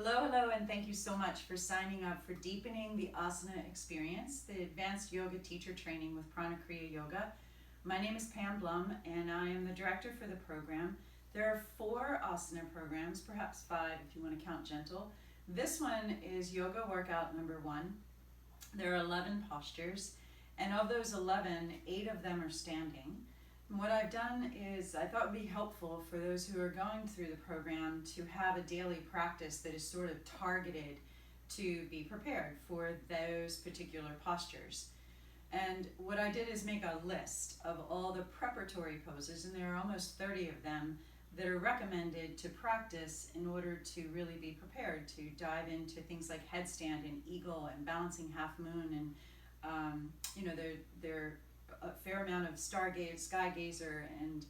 Hello, hello, and thank you so much for signing up for Deepening the Asana Experience, the Advanced Yoga Teacher Training with Pranakriya Yoga. My name is Pam Blum, and I am the director for the program. There are 4 asana programs, perhaps 5 if you want to count gentle. This one is yoga workout number 1. There are 11 postures, and of those 11, 8 of them are standing. And what I've done is I thought it would be helpful for those who are going through the program to have a daily practice that is sort of targeted to be prepared for those particular postures. And what I did is make a list of all the preparatory poses, and there are almost 30 of them that are recommended to practice in order to really be prepared to dive into things like headstand and eagle and balancing half moon, and they're a fair amount of sky gazer and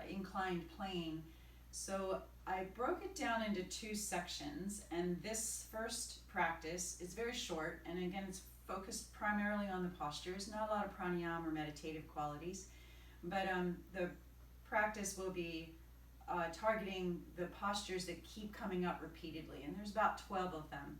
inclined plane. So I broke it down into 2 sections, and this first practice is very short, and again it's focused primarily on the postures, not a lot of pranayama or meditative qualities, but the practice will be targeting the postures that keep coming up repeatedly, and there's about 12 of them.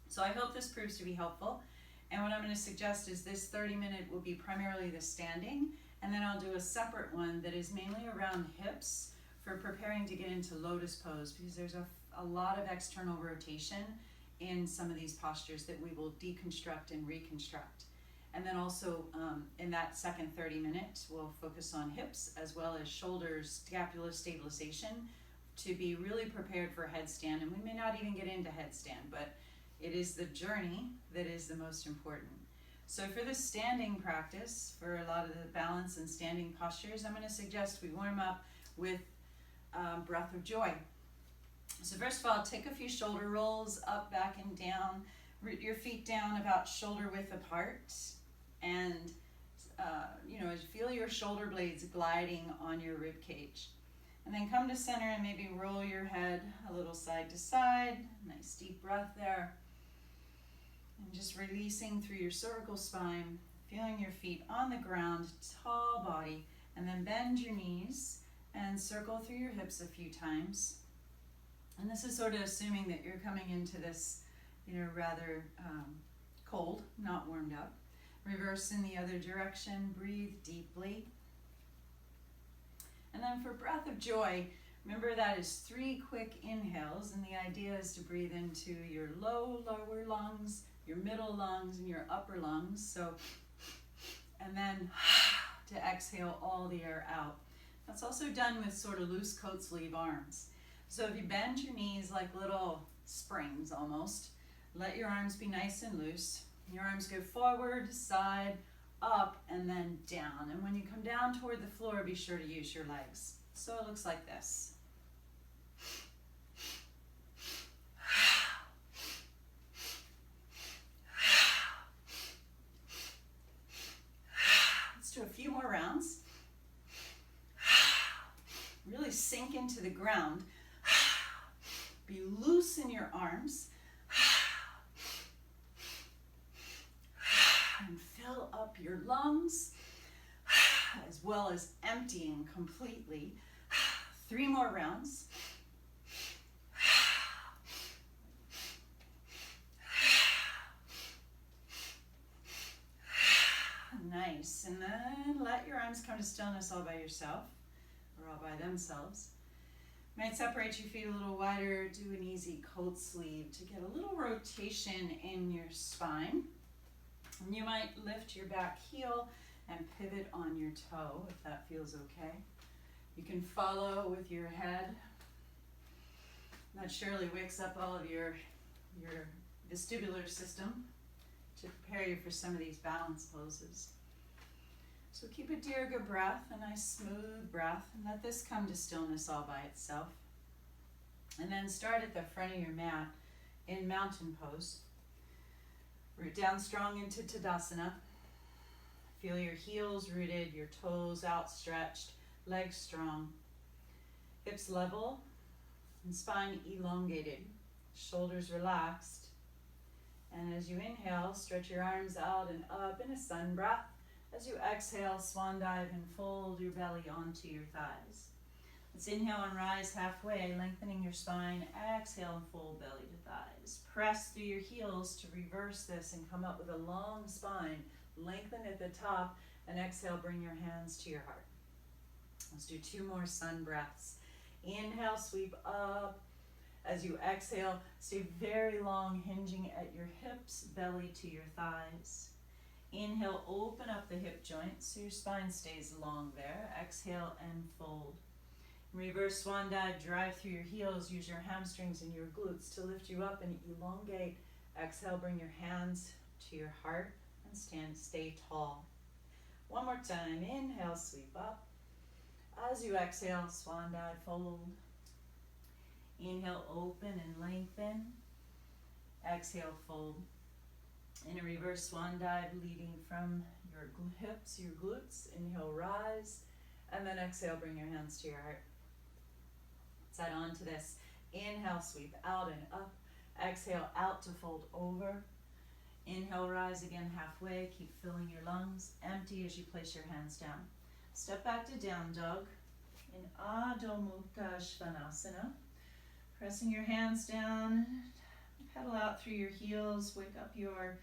So I hope this proves to be helpful. And what I'm going to suggest is this 30-minute will be primarily the standing, and then I'll do a separate one that is mainly around hips for preparing to get into lotus pose, because there's a lot of external rotation in some of these postures that we will deconstruct and reconstruct. And then also in that second 30 minutes, we'll focus on hips as well as shoulders, scapula stabilization to be really prepared for headstand. And we may not even get into headstand, but it is the journey that is the most important. So for this standing practice, for a lot of the balance and standing postures, I'm going to suggest we warm up with breath of joy. So first of all, take a few shoulder rolls up, back, and down. Root your feet down about shoulder width apart, and feel your shoulder blades gliding on your rib cage. And then come to center and maybe roll your head a little side to side. Nice deep breath there. And just releasing through your cervical spine, feeling your feet on the ground, tall body, and then bend your knees and circle through your hips a few times. And this is sort of assuming that you're coming into this, rather cold, not warmed up. Reverse in the other direction, breathe deeply. And then for breath of joy, remember that is 3 quick inhales, and the idea is to breathe into your lower lungs, your middle lungs, and your upper lungs. And then to exhale all the air out. That's also done with sort of loose coat sleeve arms. So if you bend your knees like little springs almost, let your arms be nice and loose. Your arms go forward, side, up, and then down. And when you come down toward the floor, be sure to use your legs. So it looks like this. Do a few more rounds. Really sink into the ground. Be loose in your arms. And fill up your lungs, as well as emptying completely. 3 more rounds. Nice, and then let your arms come to stillness all by yourself, or all by themselves. You might separate your feet a little wider, do an easy coat sleeve to get a little rotation in your spine. And you might lift your back heel and pivot on your toe, if that feels okay. You can follow with your head. That surely wakes up all of your vestibular system to prepare you for some of these balance poses. So keep a dirga breath, a nice smooth breath, and let this come to stillness all by itself. And then start at the front of your mat in mountain pose. Root down strong into Tadasana. Feel your heels rooted, your toes outstretched, legs strong. Hips level and spine elongated, shoulders relaxed. And as you inhale, stretch your arms out and up in a sun breath. As you exhale, swan dive and fold your belly onto your thighs. Let's inhale and rise halfway, lengthening your spine. Exhale and fold belly to thighs. Press through your heels to reverse this and come up with a long spine. Lengthen at the top, and exhale, bring your hands to your heart. Let's do 2 more sun breaths. Inhale, sweep up. As you exhale, stay very long, hinging at your hips, belly to your thighs. Inhale, open up the hip joints so your spine stays long there. Exhale and fold. Reverse swan dive, drive through your heels. Use your hamstrings and your glutes to lift you up and elongate. Exhale, bring your hands to your heart and stay tall. One more time. Inhale, sweep up. As you exhale, swan dive, fold. Inhale, open and lengthen. Exhale, fold. In a reverse swan dive, leading from your hips, your glutes. Inhale, rise. And then exhale, bring your hands to your heart. Let's add on to this. Inhale, sweep out and up. Exhale, out to fold over. Inhale, rise again halfway. Keep filling your lungs. Empty as you place your hands down. Step back to down dog in Adho Mukha Svanasana. Pressing your hands down. Pedal out through your heels. Wake up your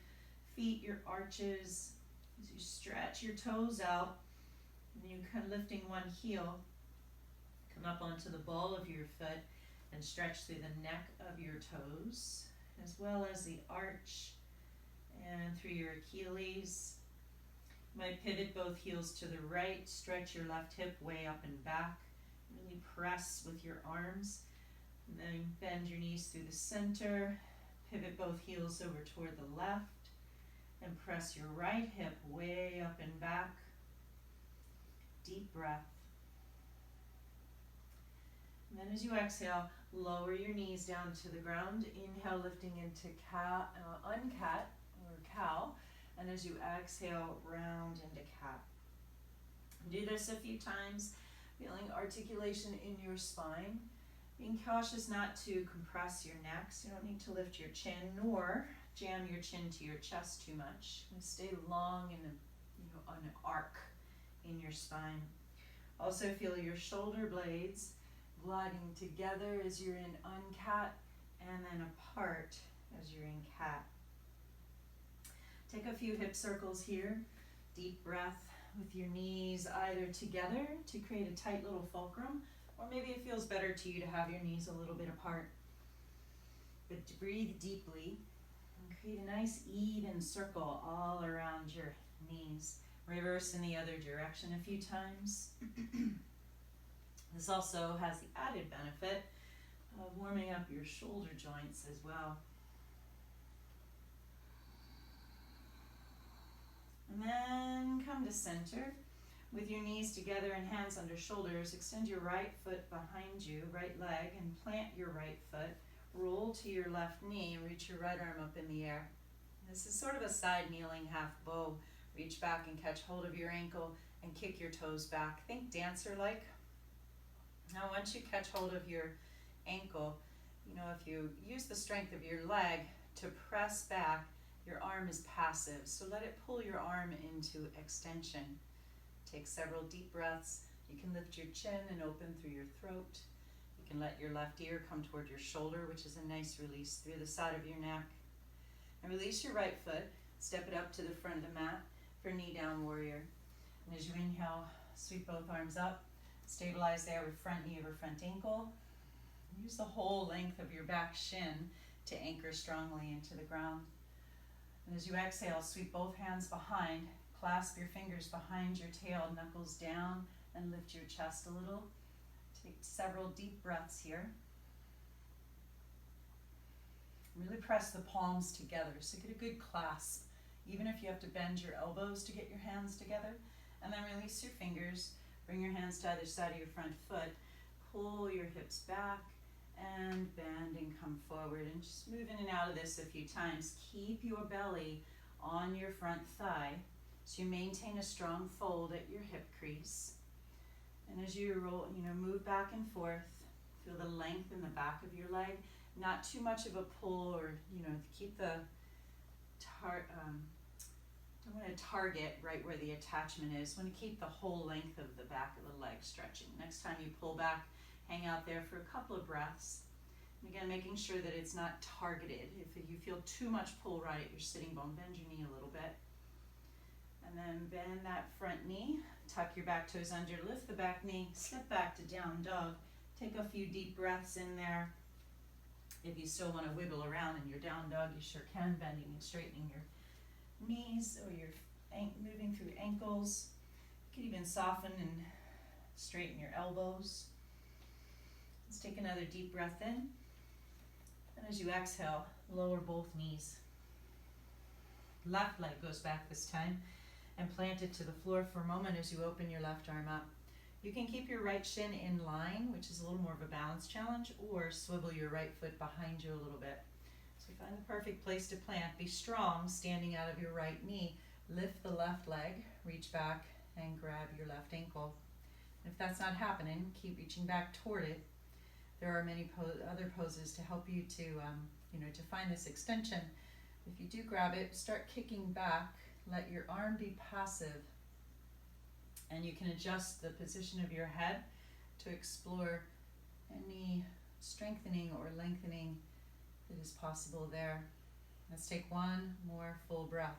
feet, your arches. As you stretch your toes out. And you kind of lifting one heel. Come up onto the ball of your foot and stretch through the neck of your toes, as well as the arch and through your Achilles. You might pivot both heels to the right, stretch your left hip way up and back. Really press with your arms. And then bend your knees through the center. Pivot both heels over toward the left. And press your right hip way up and back. Deep breath. And then as you exhale, lower your knees down to the ground. Inhale, lifting into uncat or cow. And as you exhale, round into cat. Do this a few times, feeling articulation in your spine. Being cautious not to compress your neck, so you don't need to lift your chin nor jam your chin to your chest too much. And stay long in an arc in your spine. Also feel your shoulder blades gliding together as you're in uncat and then apart as you're in cat. Take a few hip circles here. Deep breath with your knees either together to create a tight little fulcrum, or maybe it feels better to you to have your knees a little bit apart. But breathe deeply and create a nice even circle all around your knees. Reverse in the other direction a few times. This also has the added benefit of warming up your shoulder joints as well. And then come to center. With your knees together and hands under shoulders, extend your right foot behind you, right leg, and plant your right foot. Roll to your left knee, reach your right arm up in the air. This is sort of a side kneeling half bow. Reach back and catch hold of your ankle and kick your toes back. Think dancer-like. Now once you catch hold of your ankle, if you use the strength of your leg to press back, your arm is passive. So let it pull your arm into extension. Take several deep breaths. You can lift your chin and open through your throat. You can let your left ear come toward your shoulder, which is a nice release through the side of your neck. And release your right foot. Step it up to the front of the mat for knee down warrior. And as you inhale, sweep both arms up. Stabilize there with front knee over front ankle. Use the whole length of your back shin to anchor strongly into the ground. And as you exhale, sweep both hands behind. Clasp your fingers behind your tail, knuckles down, and lift your chest a little. Take several deep breaths here. Really press the palms together, so get a good clasp, even if you have to bend your elbows to get your hands together. And then release your fingers. Bring your hands to either side of your front foot. Pull your hips back and bend and come forward. And just move in and out of this a few times. Keep your belly on your front thigh so you maintain a strong fold at your hip crease. And as you roll, move back and forth, feel the length in the back of your leg. Not too much of a pull, or keep the Don't want to target right where the attachment is. Want to keep the whole length of the back of the leg stretching. Next time you pull back, hang out there for a couple of breaths. And again, making sure that it's not targeted. If you feel too much pull right at your sitting bone, bend your knee a little bit. And then bend that front knee, tuck your back toes under, lift the back knee, step back to down dog. Take a few deep breaths in there. If you still want to wiggle around in your down dog, you sure can, bending and straightening your knees or your moving through ankles. You can even soften and straighten your elbows. Let's take another deep breath in. And as you exhale, lower both knees. Left leg goes back this time. And plant it to the floor for a moment as you open your left arm up. You can keep your right shin in line, which is a little more of a balance challenge, or swivel your right foot behind you a little bit. So find the perfect place to plant. Be strong, standing out of your right knee. Lift the left leg, reach back and grab your left ankle. If that's not happening, keep reaching back toward it. There are many other poses to help you to, to find this extension. If you do grab it, start kicking back. Let your arm be passive, and you can adjust the position of your head to explore any strengthening or lengthening that is possible there. Let's take one more full breath.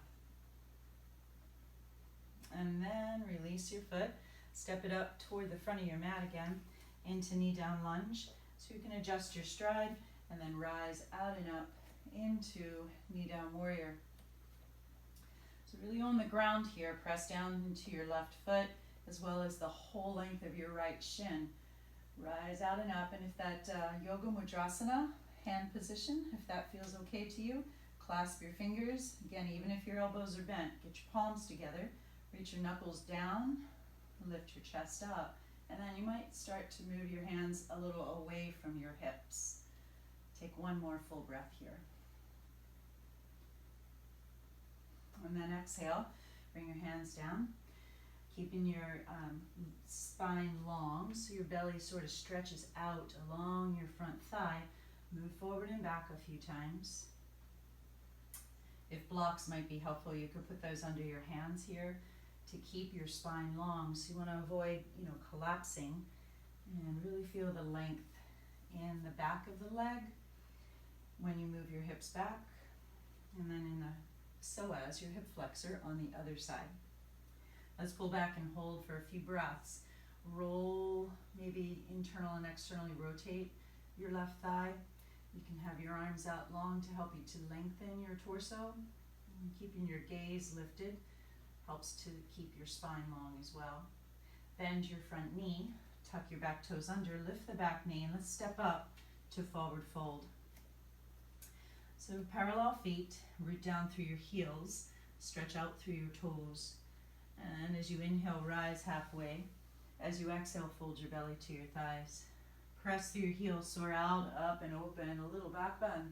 And then release your foot, step it up toward the front of your mat again, into knee down lunge. So you can adjust your stride and then rise out and up into knee down warrior. So really on the ground here, press down into your left foot as well as the whole length of your right shin. Rise out and up, and if that yoga mudrasana, hand position, if that feels okay to you, clasp your fingers. Again, even if your elbows are bent, get your palms together, reach your knuckles down, lift your chest up, and then you might start to move your hands a little away from your hips. Take one more full breath here. And then exhale, bring your hands down, keeping your spine long so your belly sort of stretches out along your front thigh. Move forward and back a few times. If blocks might be helpful, you could put those under your hands here to keep your spine long. So you want to avoid, collapsing, and really feel the length in the back of the leg when you move your hips back, and then in the psoas, your hip flexor, on the other side. Let's pull back and hold for a few breaths. Roll, maybe internal and externally rotate your left thigh. You can have your arms out long to help you to lengthen your torso. And keeping your gaze lifted helps to keep your spine long as well. Bend your front knee, tuck your back toes under, lift the back knee, and let's step up to forward fold. So parallel feet, root down through your heels, stretch out through your toes. And as you inhale, rise halfway. As you exhale, fold your belly to your thighs. Press through your heels, soar out, up and open, a little back bend.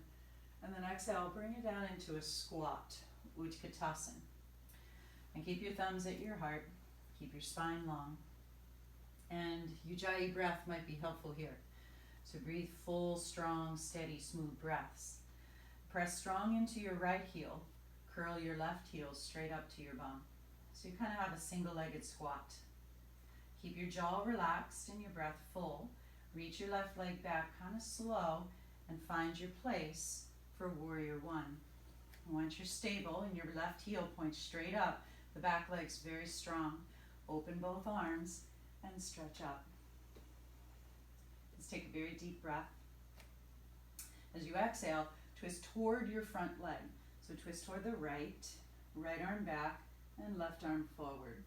And then exhale, bring it down into a squat, Utkatasana. And keep your thumbs at your heart, keep your spine long. And Ujjayi breath might be helpful here. So breathe full, strong, steady, smooth breaths. Press strong into your right heel. Curl your left heel straight up to your bum. So you kind of have a single-legged squat. Keep your jaw relaxed and your breath full. Reach your left leg back kind of slow and find your place for warrior one. And once you're stable and your left heel points straight up, the back leg's very strong. Open both arms and stretch up. Let's take a very deep breath. As you exhale, twist toward your front leg. So twist toward the right arm back, and left arm forward.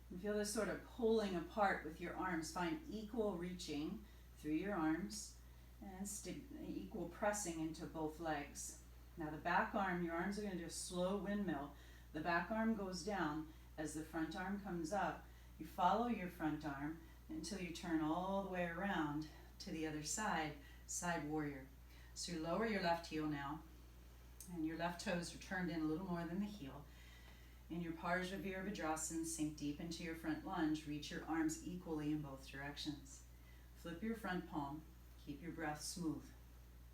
And feel this sort of pulling apart with your arms. Find equal reaching through your arms and equal pressing into both legs. Now the back arm, your arms are going to do a slow windmill. The back arm goes down as the front arm comes up. You follow your front arm until you turn all the way around to the other side, side warrior. So you lower your left heel now, and your left toes are turned in a little more than the heel. In your Parja Virabhadrasana, sink deep into your front lunge. Reach your arms equally in both directions. Flip your front palm. Keep your breath smooth.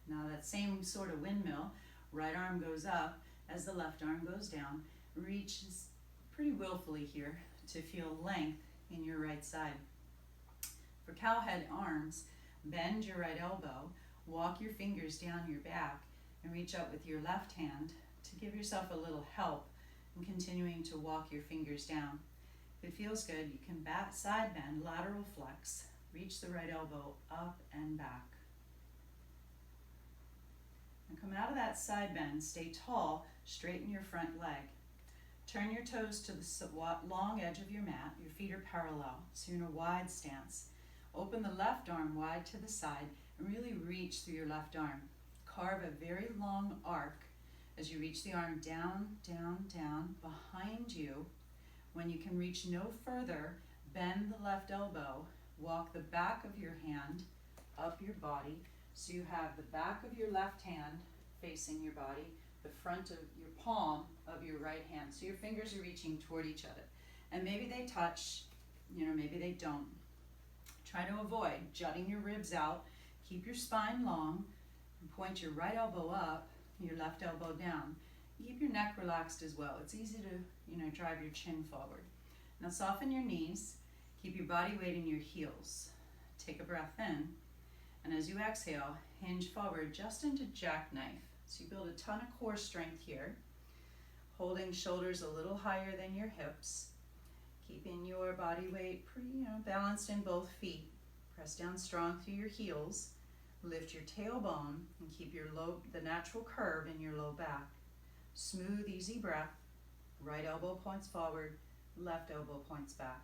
Now that same sort of windmill, right arm goes up as the left arm goes down. reach pretty willfully here to feel length in your right side. For cowhead arms, bend your right elbow, walk your fingers down your back, and reach out with your left hand to give yourself a little help in continuing to walk your fingers down. If it feels good, you can side bend, lateral flex, reach the right elbow up and back. And come out of that side bend, stay tall, straighten your front leg. Turn your toes to the long edge of your mat. Your feet are parallel, so you're in a wide stance. Open the left arm wide to the side and really reach through your left arm. Carve a very long arc as you reach the arm down, down, down behind you. When you can reach no further, bend the left elbow. Walk the back of your hand up your body so you have the back of your left hand facing your body, the front of your palm of your right hand. So your fingers are reaching toward each other. And maybe they touch, maybe they don't. Try to avoid jutting your ribs out. Keep your spine long and point your right elbow up, your left elbow down. Keep your neck relaxed as well. It's easy to, drive your chin forward. Now soften your knees. Keep your body weight in your heels. Take a breath in. And as you exhale, hinge forward just into jackknife. So you build a ton of core strength here. Holding shoulders a little higher than your hips. Keeping your body weight pretty, balanced in both feet. Press down strong through your heels. Lift your tailbone and keep the natural curve in your low back. Smooth, easy breath. Right elbow points forward, left elbow points back.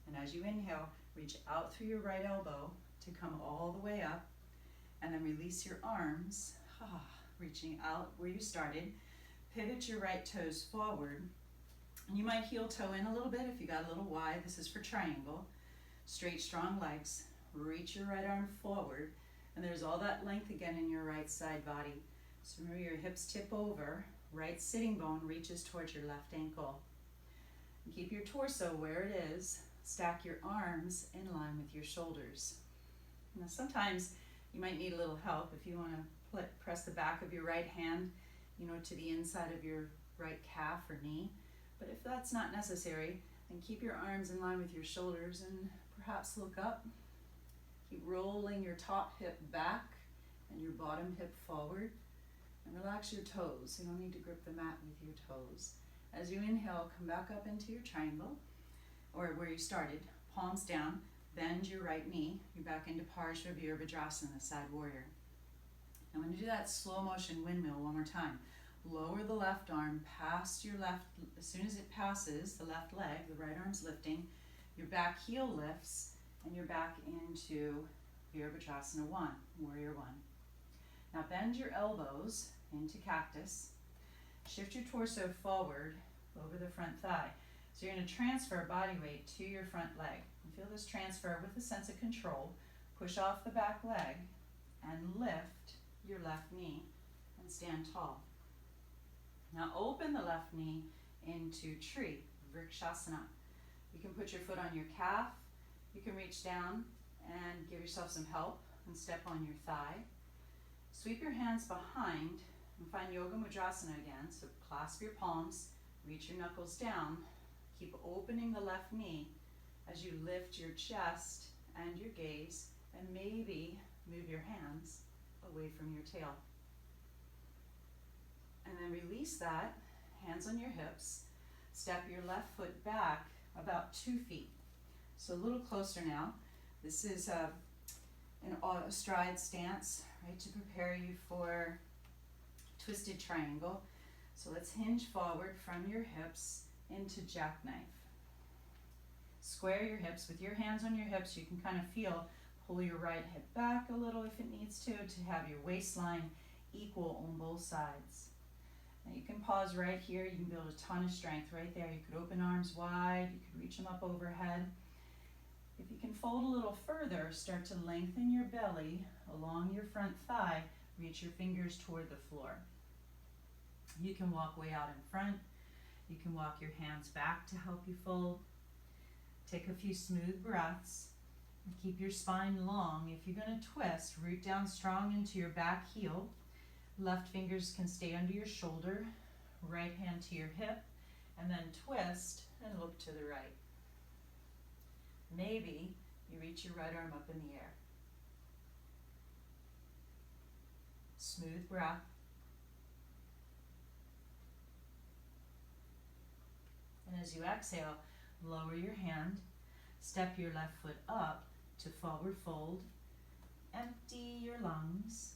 And as you inhale, reach out through your right elbow to come all the way up. And then release your arms, reaching out where you started. Pivot your right toes forward. And you might heel toe in a little bit if you got a little wide. This is for triangle. Straight, strong legs. Reach your right arm forward. And there's all that length again in your right side body. So remember your hips tip over. Right sitting bone reaches towards your left ankle. And keep your torso where it is. Stack your arms in line with your shoulders. Now sometimes you might need a little help if you want to press the back of your right hand, to the inside of your right calf or knee. But if that's not necessary, then keep your arms in line with your shoulders and perhaps look up. Keep rolling your top hip back and your bottom hip forward. And relax your toes. You don't need to grip the mat with your toes. As you inhale, come back up into your triangle, or where you started. Palms down, bend your right knee. You're back into Pranakriya, the side warrior. I'm going to do that slow motion windmill one more time. Lower the left arm past your left. As soon as it passes the left leg, the right arm's lifting. Your back heel lifts, and you're back into Virabhadrasana 1, Warrior 1. Now bend your elbows into cactus. Shift your torso forward over the front thigh. So you're going to transfer body weight to your front leg. And feel this transfer with a sense of control. Push off the back leg and lift your left knee and stand tall. Now open the left knee into tree, Vrikshasana. You can put your foot on your calf. You can reach down and give yourself some help and step on your thigh. Sweep your hands behind and find Yoga Mudrasana again. So clasp your palms, reach your knuckles down. Keep opening the left knee as you lift your chest and your gaze, and maybe move your hands away from your tail. And then release that, hands on your hips. Step your left foot back about 2 feet. So a little closer now. This is a stride stance, right, to prepare you for twisted triangle. So let's hinge forward from your hips into jackknife. Square your hips with your hands on your hips. You can kind of pull your right hip back a little if it needs to have your waistline equal on both sides. Now you can pause right here. You can build a ton of strength right there. You could open arms wide. You could reach them up overhead. If you can fold a little further, start to lengthen your belly along your front thigh. Reach your fingers toward the floor. You can walk way out in front. You can walk your hands back to help you fold. Take a few smooth breaths. And keep your spine long. If you're going to twist, root down strong into your back heel. Left fingers can stay under your shoulder. Right hand to your hip. and then twist and look to the right. Maybe you reach your right arm up in the air. Smooth breath. And as you exhale, lower your hand, step your left foot up to forward fold, empty your lungs.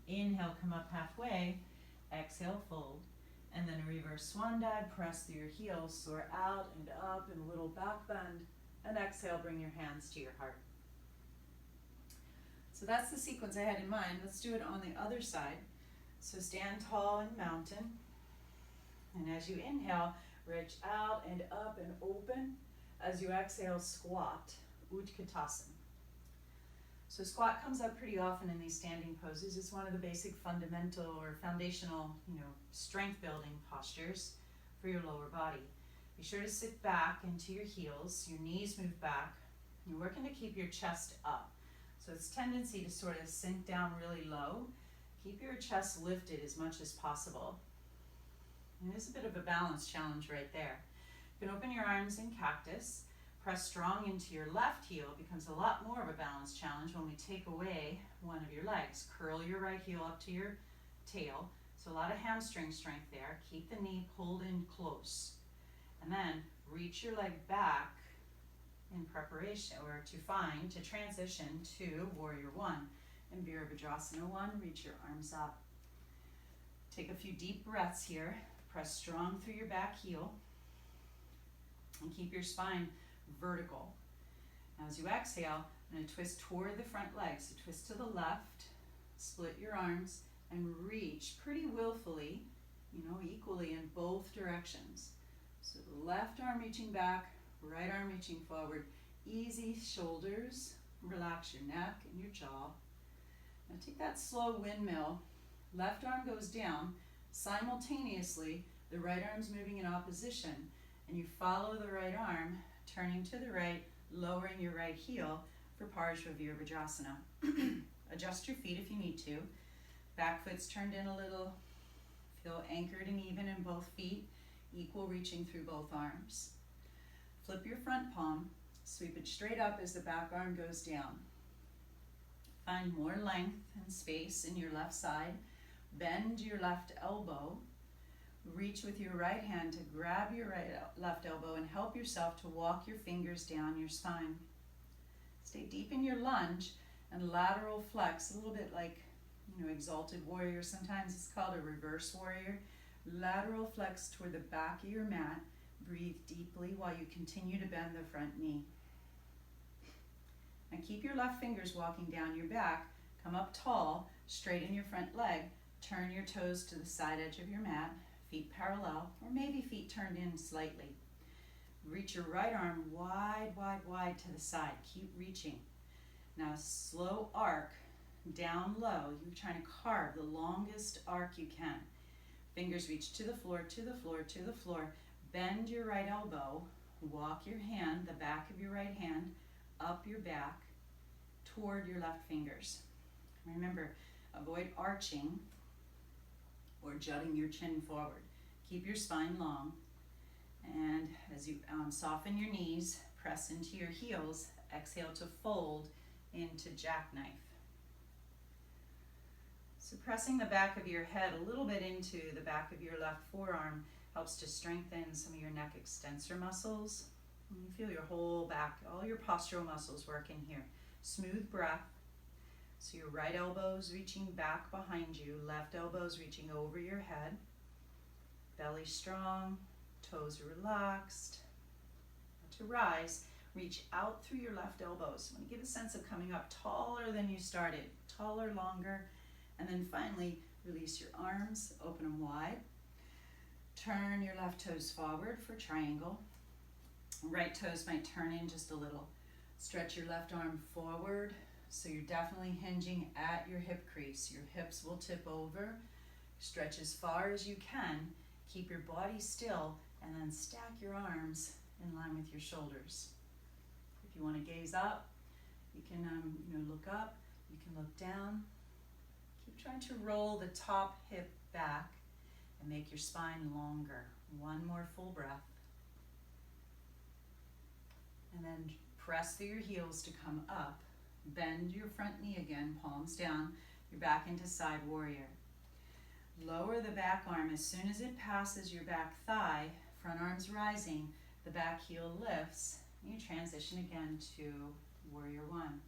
Inhale, come up halfway, exhale, fold, and then a reverse swan dive, press through your heels, soar out and up in a little back bend, and exhale, bring your hands to your heart. So that's the sequence I had in mind. Let's do it on the other side. So stand tall in mountain, and as you inhale, reach out and up and open. As you exhale, squat, Utkatasana. So squat comes up pretty often in these standing poses. It's one of the basic fundamental or foundational, strength building postures for your lower body. Be sure to sit back into your heels, your knees move back. You're working to keep your chest up. So it's tendency to sort of sink down really low. Keep your chest lifted as much as possible. And there's a bit of a balance challenge right there. You can open your arms in cactus. Press strong into your left heel. It becomes a lot more of a balance challenge when we take away one of your legs. Curl your right heel up to your tail. So a lot of hamstring strength there. Keep the knee pulled in close. And then reach your leg back in preparation or to transition to Warrior One. In Virabhadrasana 1, reach your arms up. Take a few deep breaths here. Press strong through your back heel. And keep your spine vertical. As you exhale, I'm going to twist toward the front leg. So twist to the left, split your arms, and reach pretty willfully, equally in both directions. So the left arm reaching back, right arm reaching forward. Easy shoulders, relax your neck and your jaw. Now take that slow windmill. Left arm goes down. Simultaneously, the right arm's moving in opposition. And you follow the right arm, turning to the right, lowering your right heel for Parshva Virabhadrasana. Adjust your feet if you need to. Back foot's turned in a little. Feel anchored and even in both feet. Equal reaching through both arms. Flip your front palm. Sweep it straight up as the back arm goes down. Find more length and space in your left side. Bend your left elbow. Reach with your right hand to grab your left elbow and help yourself to walk your fingers down your spine. Stay deep in your lunge and lateral flex, a little bit like, exalted warrior. Sometimes it's called a reverse warrior. Lateral flex toward the back of your mat. Breathe deeply while you continue to bend the front knee. Now keep your left fingers walking down your back. Come up tall, straighten your front leg. Turn your toes to the side edge of your mat. Feet parallel, or maybe feet turned in slightly. Reach your right arm wide, wide, wide to the side. Keep reaching. Now slow arc down low. You're trying to carve the longest arc you can. Fingers reach to the floor, to the floor, to the floor. Bend your right elbow. Walk your hand, the back of your right hand, up your back toward your left fingers. Remember, avoid arching or jutting your chin forward. Keep your spine long. And as you soften your knees, press into your heels, exhale to fold into jackknife. So pressing the back of your head a little bit into the back of your left forearm helps to strengthen some of your neck extensor muscles. And you feel your whole back, all your postural muscles working here. Smooth breath. So your right elbow's reaching back behind you, left elbow's reaching over your head. Belly strong, toes relaxed. To rise, reach out through your left elbows. I'm going to give a sense of coming up taller than you started, taller, longer. And then finally, release your arms, open them wide. Turn your left toes forward for triangle. Right toes might turn in just a little. Stretch your left arm forward. So you're definitely hinging at your hip crease. Your hips will tip over. Stretch as far as you can. Keep your body still and then stack your arms in line with your shoulders. If you want to gaze up, you can look up, you can look down. Keep trying to roll the top hip back and make your spine longer. One more full breath. And then press through your heels to come up. Bend your front knee again, palms down. You're back into side warrior. Lower the back arm as soon as it passes your back thigh, front arm's rising, the back heel lifts, and you transition again to warrior one.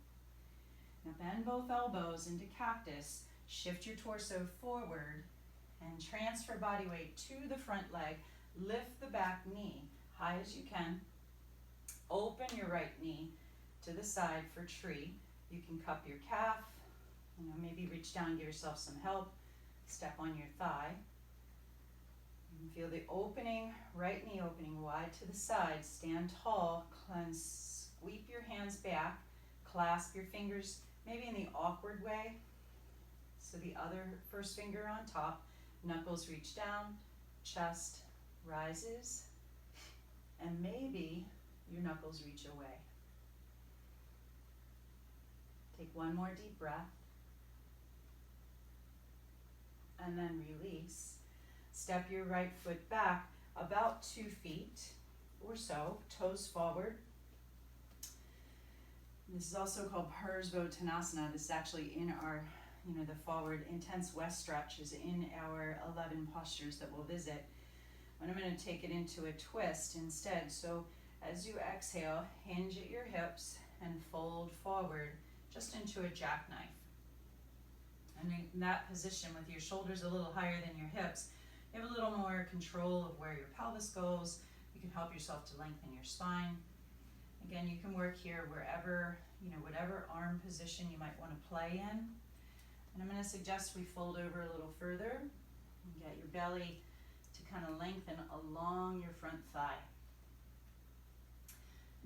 Now bend both elbows into cactus, shift your torso forward, and transfer body weight to the front leg. Lift the back knee high as you can. Open your right knee to the side for tree. You can cup your calf, maybe reach down, give yourself some help. Step on your thigh. You can feel the opening, right knee opening wide to the side. Stand tall, cleanse, sweep your hands back, clasp your fingers maybe in the awkward way. So the other first finger on top, knuckles reach down, chest rises, and maybe your knuckles reach away. Take one more deep breath. And then release. Step your right foot back about 2 feet or so, toes forward. This is also called Parsvottanasana. This is actually in our, the forward intense west stretch is in our 11 postures that we'll visit. And I'm going to take it into a twist instead. So as you exhale, hinge at your hips and fold forward just into a jackknife. And in that position with your shoulders a little higher than your hips, you have a little more control of where your pelvis goes. You can help yourself to lengthen your spine. Again, you can work here wherever, whatever arm position you might want to play in. And I'm going to suggest we fold over a little further and get your belly to kind of lengthen along your front thigh.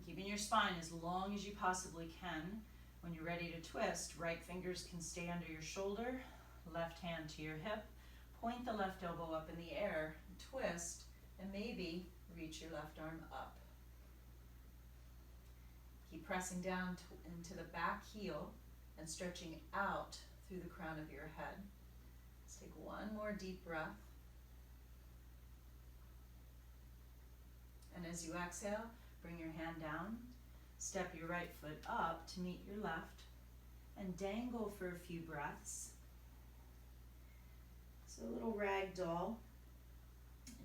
Keeping your spine as long as you possibly can. When you're ready to twist, right fingers can stay under your shoulder, left hand to your hip, point the left elbow up in the air, twist, and maybe reach your left arm up. Keep pressing down into the back heel and stretching out through the crown of your head. Let's take one more deep breath. And as you exhale, bring your hand down. Step your right foot up to meet your left and dangle for a few breaths. So a little rag doll.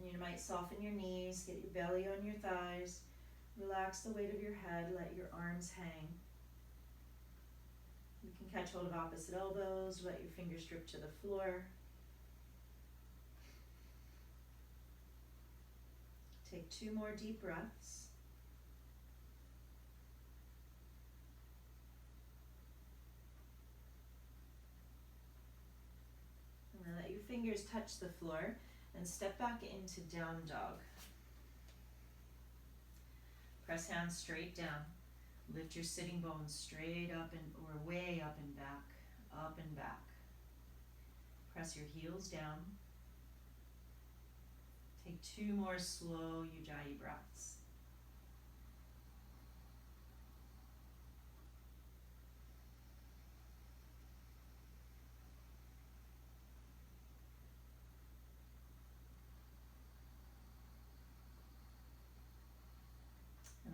And you might soften your knees, get your belly on your thighs, relax the weight of your head, let your arms hang. You can catch hold of opposite elbows, let your fingers drip to the floor. Take 2 more deep breaths. Let your fingers touch the floor and step back into down dog. Press hands straight down. Lift your sitting bones straight up or way up and back, up and back. Press your heels down. Take 2 more slow Ujjayi breaths.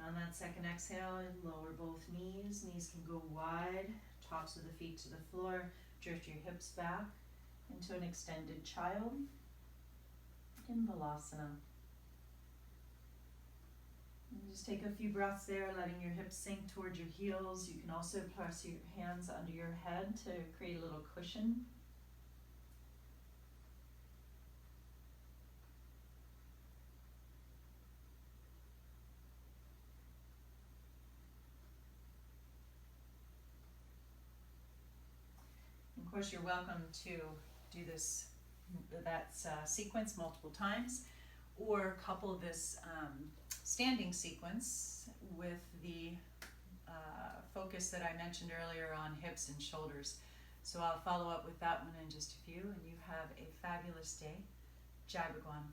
On that second exhale, lower both knees. Knees can go wide, tops of the feet to the floor. Drift your hips back into an extended child in Balasana. And just take a few breaths there, letting your hips sink towards your heels. You can also press your hands under your head to create a little cushion. Of course, you're welcome to do that sequence multiple times, or couple this standing sequence with the focus that I mentioned earlier on hips and shoulders. So I'll follow up with that one in just a few, and you have a fabulous day. Jai Bhagwan.